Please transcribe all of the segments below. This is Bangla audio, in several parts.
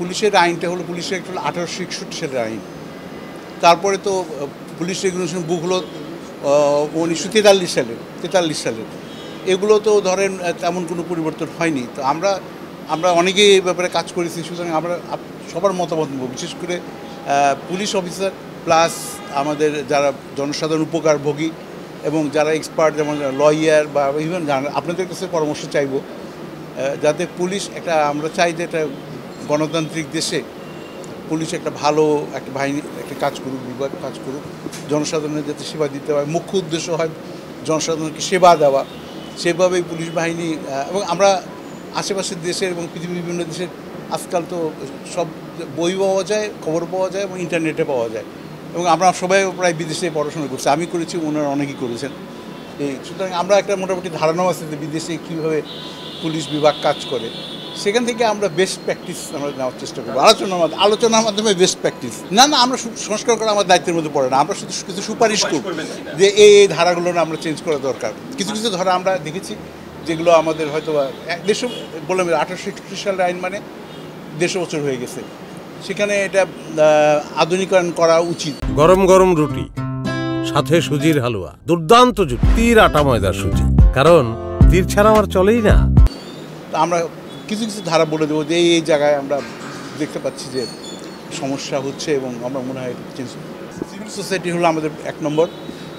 পুলিশের আইনটা হলো পুলিশের একটা হলো 1861 সালের আইন। তারপরে তো পুলিশ রেগুলেশন বুক হলো 1943 সালের। এগুলো তো ধরেন তেমন কোনো পরিবর্তন হয়নি। তো আমরা অনেকেই এই ব্যাপারে কাজ করেছি, সুতরাং আমরা সবার মতামত নেব, বিশেষ করে পুলিশ অফিসার প্লাস আমাদের যারা জনসাধারণ উপকারভোগী এবং যারা এক্সপার্ট যেমন লয়ার বা ইভেন আপনাদের কাছে পরামর্শ চাইব, যাতে পুলিশ আমরা চাই যে একটা গণতান্ত্রিক দেশে পুলিশ একটা ভালো একটা বাহিনী একটা কাজ করুক, বিভাগ কাজ করুক, জনসাধারণের যাতে সেবা দিতে হয়, মুখ্য উদ্দেশ্য হয় জনসাধারণকে সেবা দেওয়া। সেভাবেই পুলিশ বাহিনী এবং আমরা আশেপাশের দেশের এবং পৃথিবীর বিভিন্ন দেশের আজকাল তো সব বই পাওয়া যায়, খবর পাওয়া যায় এবং ইন্টারনেটে পাওয়া যায়, এবং আমরা সবাই প্রায় বিদেশে পড়াশোনা করছি, আমি করেছি, ওনারা অনেকেই করেছেন। সুতরাং আমরা একটা মোটামুটি ধারণাও আছে যে বিদেশে কীভাবে পুলিশ বিভাগ কাজ করে। সেখান থেকে আমরা বেস্ট প্র্যাকটিস আমরা নেওয়ার চেষ্টা করবো, আলোচনার মাধ্যমে বেস্ট প্র্যাকটিস। না আমরা সংস্কার করা আমার দায়িত্বের মধ্যে পড়ে না, আমরা শুধু কিছু সুপারিশ করব যে এই ধারাগুলো না আমরা চেঞ্জ করা দরকার। কিছু ধারা আমরা দেখেছি যেগুলো আমাদের হয়তো 1861 সালের আইন মানে 150 বছর হয়ে গেছে, সেখানে এটা আধুনিকরণ করা উচিত। গরম গরম রুটি, সাথে সুজির হালুয়া, দুর্দান্ত জুটি, তীর আটা ময়দার সুজি, কারণ তীর ছাড়া আমার চলেই না। আমরা কিছু ধারা বলে দেবো যে এই জায়গায় আমরা দেখতে পাচ্ছি যে সমস্যা হচ্ছে এবং আমরা মনে হয় চেঞ্জ। সিভিল সোসাইটি হলো আমাদের 1 নম্বর,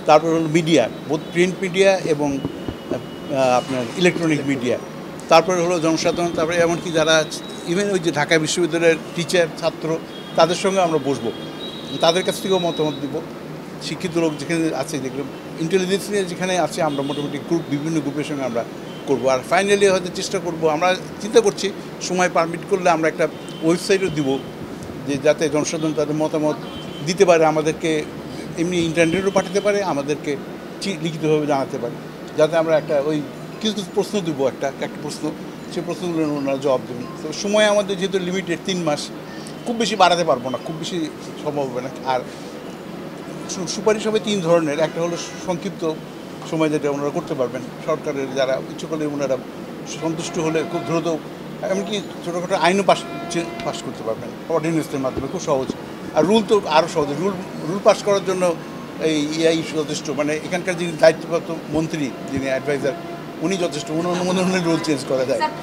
তারপর হলো মিডিয়া, বোধ প্রিন্ট মিডিয়া এবং আপনার ইলেকট্রনিক মিডিয়া, তারপরে হলো জনসাধারণ, তারপরে এমনকি যারা ইভেন ওই যে ঢাকা বিশ্ববিদ্যালয়ের টিচার ছাত্র তাদের সঙ্গে আমরা বসবো, তাদের কাছ থেকেও মতামত দিব। শিক্ষিত লোক যেখানে আছে, যেগুলো ইন্টেলিজেন্স নিয়ে যেখানে আছে, আমরা মোটামুটি বিভিন্ন গ্রুপের সঙ্গে আমরা করবো। আর ফাইনালি হয়তো চেষ্টা করব, আমরা চিন্তা করছি সময় পারমিট করলে আমরা একটা ওয়েবসাইটও দিব, যে যাতে জনসাধারণ তাদের মতামত দিতে পারে, আমাদেরকে এমনি ইন্টারনেটও পাঠাতে পারে, আমাদেরকে লিখিতভাবে জানাতে পারে, যাতে আমরা একটা ওই কিছু প্রশ্ন দেবো, একটা প্রশ্ন, সেই প্রশ্নগুলো ওনারা জবাব দেবেন। তো সময় আমাদের যেহেতু লিমিটেড 3 মাস, খুব বেশি বাড়াতে পারবো না, খুব বেশি সম্ভব হবে না। আর সুপারিশ হবে 3 ধরনের। একটা হলো সংক্ষিপ্ত সময়, যেটা ওনারা করতে পারবেন, সরকারের যারা ইচ্ছুক হলে ওনারা সন্তুষ্ট হলে খুব দ্রুত, এমনকি ছোটোখাটো আইনও পাস করতে পারবেন অর্ডিন্যান্সের মাধ্যমে, খুব সহজ। আর রুল তো আরও সহজ, রুল পাস করার জন্য এই ইআই যথেষ্ট, মানে এখানকার যিনি দায়িত্বপ্রাপ্ত মন্ত্রী, যিনি অ্যাডভাইজার, উনি যথেষ্ট, অনুমোদনের রুল চেঞ্জ করা যায়।